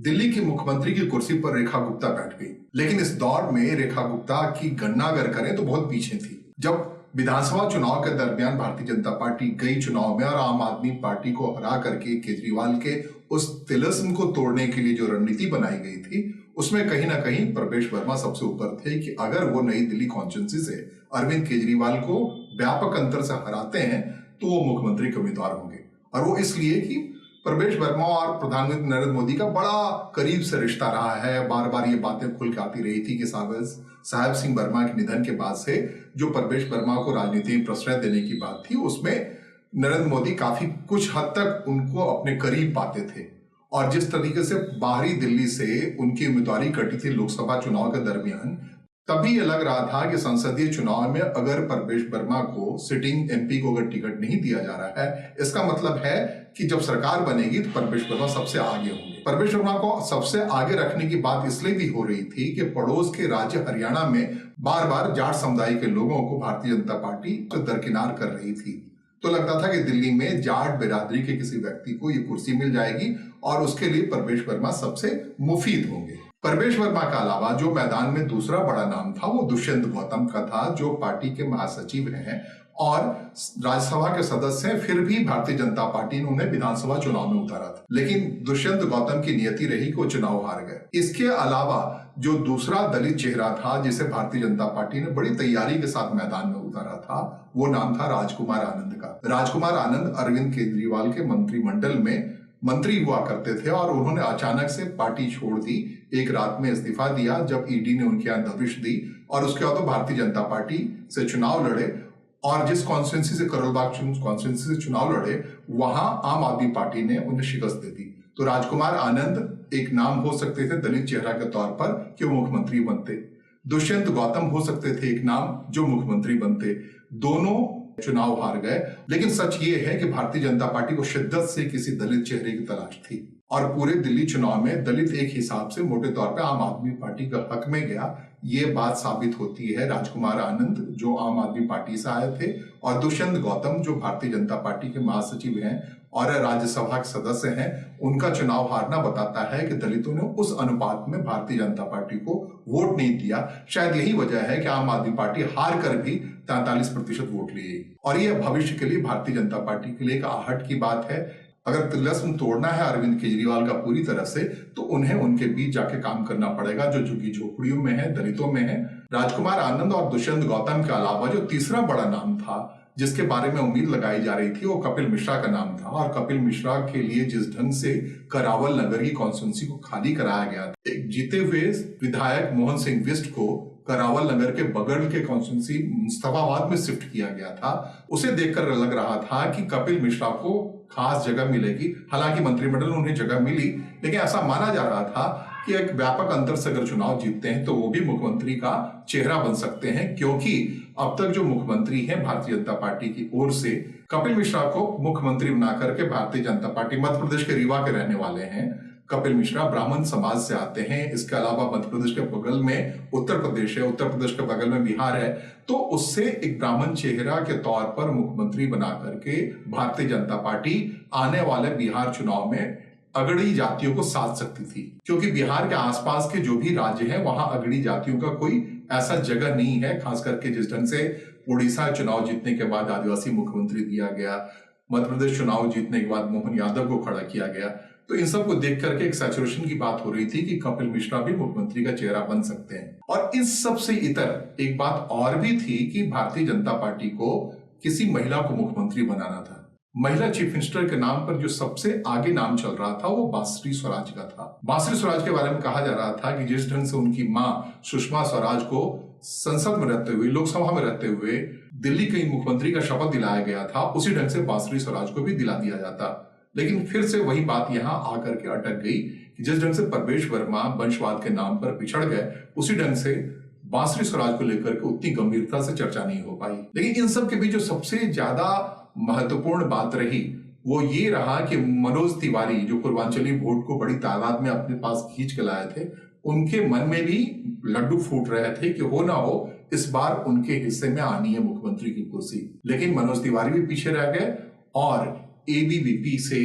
दिल्ली की मुख्यमंत्री की कुर्सी पर रेखा गुप्ता बैठ गई, लेकिन इस दौर में रेखा गुप्ता की गणना अगर करें तो बहुत पीछे थी। जब विधानसभा चुनाव के दरमियान भारतीय जनता पार्टी गई चुनाव में और आम आदमी पार्टी को हरा करके केजरीवाल के उस तिलिस्म को तोड़ने के लिए जो रणनीति बनाई गई थी, उसमें कहीं ना कहीं प्रवेश वर्मा सबसे ऊपर थे कि अगर वो नई दिल्ली कॉन्स्टिट्यूंसी से अरविंद केजरीवाल को व्यापक अंतर से हराते हैं तो वो मुख्यमंत्री के उम्मीदवार होंगे। और वो इसलिए कि प्रवेश वर्मा और प्रधानमंत्री नरेंद्र मोदी का बड़ा करीब से रिश्ता रहा है। बार बार ये बातें खुल के आती रही थी कि साहेब सिंह वर्मा के निधन के बाद से जो प्रवेश वर्मा को राजनीति में प्रश्रय देने की बात थी, उसमें नरेंद्र मोदी काफी कुछ हद तक उनको अपने करीब पाते थे। और जिस तरीके से बाहरी दिल्ली से उनकी उम्मीदवारी कटी थी लोकसभा चुनाव के दरमियान, तभी ये लग रहा था कि संसदीय चुनाव में अगर प्रवेश वर्मा को सिटिंग एमपी को अगर टिकट नहीं दिया जा रहा है, इसका मतलब है कि जब सरकार बनेगी तो प्रवेश वर्मा सबसे आगे होंगे। प्रवेश वर्मा को सबसे आगे रखने की बात इसलिए भी हो रही थी कि पड़ोस के राज्य हरियाणा में बार बार जाट समुदाय के लोगों को भारतीय जनता पार्टी दरकिनार कर रही थी। तो लगता था कि दिल्ली में जाट बिरादरी के किसी व्यक्ति को ये कुर्सी मिल जाएगी और उसके लिए प्रवेश वर्मा सबसे मुफीद होंगे। प्रवेश वर्मा के अलावा जो मैदान में दूसरा बड़ा नाम था वो दुष्यंत गौतम का था, जो पार्टी के महासचिव हैं और राज्यसभा के सदस्य हैं। फिर भी भारतीय जनता पार्टी ने उन्हें विधानसभा चुनाव में उतारा था, लेकिन दुष्यंत गौतम की नियति रही कि वो चुनाव हार गए। इसके अलावा जो दूसरा दलित चेहरा था जिसे भारतीय जनता पार्टी ने बड़ी तैयारी के साथ मैदान में उतारा था, वो नाम था राजकुमार आनंद का। राजकुमार आनंद अरविंद केजरीवाल के मंत्रिमंडल में मंत्री हुआ करते थे और उन्होंने अचानक से पार्टी छोड़ दी, एक रात में इस्तीफा दिया जब ईडी ने उनके यहां दबिश दी और उसके बाद भारतीय जनता पार्टी से चुनाव लड़े। और जिस कॉन्स्टिट्यूंसी से करोलबाग कॉन्स्टिट्यूंसी से चुनाव लड़े, वहां आम आदमी पार्टी ने उन्हें शिकस्त दे दी। तो राजकुमार आनंद एक नाम हो सकते थे दलित चेहरा के तौर पर कि वो मुख्यमंत्री बनते। दुष्यंत गौतम हो सकते थे एक नाम जो मुख्यमंत्री बनते। दोनों चुनाव हार गए, लेकिन सच ये है कि भारतीय जनता पार्टी को शिद्दत से किसी दलित चेहरे की तलाश थी और पूरे दिल्ली चुनाव में दलित एक हिसाब से मोटे तौर पे आम आदमी पार्टी का हक में गया। ये बात साबित होती है राजकुमार आनंद जो आम आदमी पार्टी से आए थे और दुष्यंत गौतम जो भारतीय जनता पार्टी के महासचिव हैं और राज्यसभा के सदस्य हैं, उनका चुनाव हारना बताता है कि दलितों ने उस अनुपात में भारतीय जनता पार्टी को वोट नहीं दिया। शायद यही वजह है कि आम आदमी पार्टी हार कर भी 43% वोट लिए। और यह भविष्य के लिए भारतीय जनता पार्टी के लिए एक आहट की बात है। अगर तिलिस्म तोड़ना है अरविंद केजरीवाल का पूरी तरह से, तो उन्हें उनके बीच जाके काम करना पड़ेगा जो झुग्गी झोपड़ियों में है, दलितों में है। राजकुमार आनंद और दुष्यंत गौतम के अलावा जो तीसरा बड़ा नाम था जिसके बारे में उम्मीद लगाई जा रही थी, वो कपिल मिश्रा का नाम था। और कपिल मिश्रा के लिए जिस ढंग से करावल नगर की कॉन्स्टिट्यूंसी को खाली कराया गया था, एक जीते हुए विधायक मोहन सिंह बिष्ट को करावल नगर के बगल के कॉन्स्टिट्यूंसी मुस्तफाबाद में शिफ्ट किया गया था। उसे देखकर लग रहा था कि कपिल मिश्रा को खास जगह मिलेगी। हालांकि मंत्रिमंडल में उन्हें जगह मिली, लेकिन ऐसा माना जा रहा था कि एक व्यापक अंतर से अगर चुनाव जीतते हैं तो वो भी मुख्यमंत्री का चेहरा बन सकते हैं, क्योंकि अब तक जो मुख्यमंत्री हैं भारतीय जनता पार्टी की ओर से, कपिल मिश्रा को मुख्यमंत्री बना करके भारतीय जनता पार्टी, मध्य प्रदेश के रीवा के रहने वाले हैं। कपिल मिश्रा ब्राह्मण समाज से आते हैं। इसके अलावा मध्य प्रदेश के बगल में उत्तर प्रदेश है, उत्तर प्रदेश के बगल में बिहार है, तो उससे एक ब्राह्मण चेहरा के तौर पर मुख्यमंत्री बना करके भारतीय जनता पार्टी आने वाले बिहार चुनाव में अगड़ी जातियों को साध सकती थी, क्योंकि बिहार के आसपास के जो भी राज्य हैं वहां अगड़ी जातियों का कोई ऐसा जगह नहीं है। खास करके जिस ढंग से उड़ीसा चुनाव जीतने के बाद आदिवासी मुख्यमंत्री दिया गया, मध्य प्रदेश चुनाव जीतने के बाद मोहन यादव को खड़ा किया गया, तो इन सब को देख करके एक सैचुरेशन की बात हो रही थी कि कपिल मिश्रा भी मुख्यमंत्री का चेहरा बन सकते हैं। और इस सब से इतर एक बात और भी थी कि भारतीय जनता पार्टी को किसी महिला को मुख्यमंत्री बनाना था। महिला चीफ मिनिस्टर के नाम पर जो सबसे आगे नाम चल रहा था वो बांसुरी स्वराज का था। बांसुरी स्वराज के बारे में कहा जा रहा था कि जिस ढंग से उनकी मां सुषमा स्वराज को संसद में रहते हुए, लोकसभा में रहते हुए दिल्ली के मुख्यमंत्री का शपथ दिलाया गया था, उसी ढंग से बांसुरी स्वराज को भी दिला दिया जाता। लेकिन फिर से वही बात यहां आकर के अटक गई कि जिस ढंग से प्रवेश वर्मा वंशवाद के नाम पर पिछड़ गए, उसी ढंग से बांसुरी स्वराज को लेकर के उतनी गंभीरता से चर्चा नहीं हो पाई। लेकिन इन सब के बीच जो सबसे ज्यादा महत्वपूर्ण बात रही वो ये रहा कि मनोज तिवारी जो पूर्वांचली वोट को बड़ी तादाद में अपने पास खींच के लाए थे, उनके मन में भी लड्डू फूट रहे थे कि हो ना हो इस बार उनके हिस्से में आनी है मुख्यमंत्री की कुर्सी। लेकिन मनोज तिवारी भी पीछे रह गए और एबीवीपी से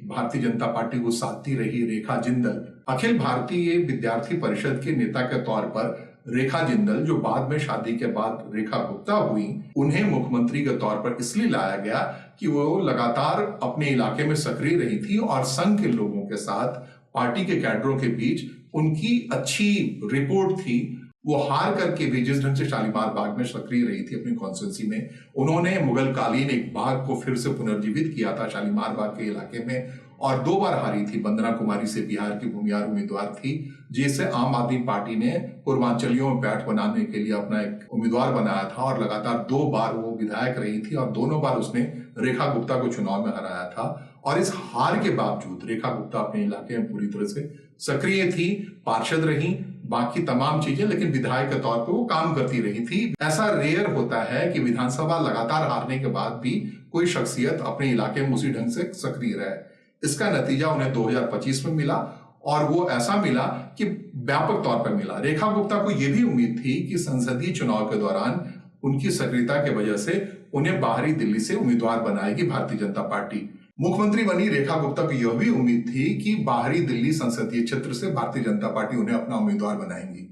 भारतीय जनता पार्टी को साथी रही रेखा जिंदल अखिल भारतीय विद्यार्थी परिषद के नेता के तौर पर रेखा जिंदल, जो बाद में शादी के बाद रेखा गुप्ता हुई, उन्हें मुख्यमंत्री के तौर पर इसलिए लाया गया कि वो लगातार अपने इलाके में सक्रिय रही थी और संघ के लोगों के साथ, पार्टी के कैडरों के बीच उनकी अच्छी रिपोर्ट थी। वो हार करके भी जिस ढंग से शालीमार बाग में सक्रिय रही थी अपनी कॉन्स्टिट्यूंसी में, उन्होंने मुगल कालीन एक बाग को फिर से पुनर्जीवित किया था शालीमार बाग के इलाके में, और 2 बार हारी थी। वंदना कुमारी से बिहार की भूमिहार उम्मीदवार थी, जिसे आम आदमी पार्टी ने पूर्वांचलियों में बैठ बनाने के लिए अपना एक उम्मीदवार बनाया था, और लगातार 2 बार वो विधायक रही थी और दोनों बार उसने रेखा गुप्ता को चुनाव में हराया था। और इस हार के बावजूद रेखा गुप्ता अपने इलाके में पूरी तरह से सक्रिय थी, पार्षद रही, बाकी तमाम चीजें, लेकिन विधायक के तौर पर वो काम करती रही थी। ऐसा रेयर होता है कि विधानसभा लगातार हारने के बाद भी कोई शख्सियत अपने इलाके में उसी ढंग से सक्रिय रहे। इसका नतीजा उन्हें 2025 में मिला, और वो ऐसा मिला कि व्यापक तौर पर मिला। रेखा गुप्ता को यह भी उम्मीद थी कि संसदीय चुनाव के दौरान उनकी सक्रियता की वजह से उन्हें बाहरी दिल्ली से उम्मीदवार बनाएगी भारतीय जनता पार्टी। मुख्यमंत्री बनी रेखा गुप्ता को यह भी उम्मीद थी कि बाहरी दिल्ली संसदीय क्षेत्र से भारतीय जनता पार्टी उन्हें अपना उम्मीदवार बनाएंगी,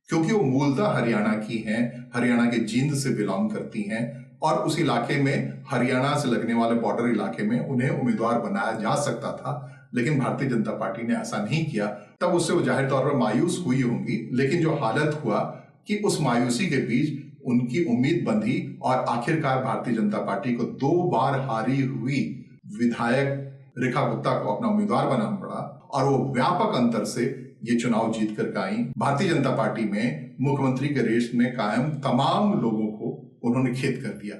क्योंकि वो मूलतः हरियाणा की हैं, हरियाणा के जींद से बिलोंग करती हैं, और उस इलाके में, हरियाणा से लगने वाले बॉर्डर इलाके में, उन्हें उम्मीदवार बनाया जा सकता था। लेकिन भारतीय जनता पार्टी ने ऐसा नहीं किया। तब उससे वो जाहिर तौर पर मायूस हुई होंगी, लेकिन जो हालत हुआ कि उस मायूसी के बीच उनकी उम्मीद बंधी, और आखिरकार भारतीय जनता पार्टी को 2 बार हारी हुई विधायक रेखा गुप्ता को अपना उम्मीदवार बनाना पड़ा, और वो व्यापक अंतर से ये चुनाव जीत कर आई। भारतीय जनता पार्टी में मुख्यमंत्री के रेस में कायम तमाम लोगों को उन्होंने खेत कर दिया।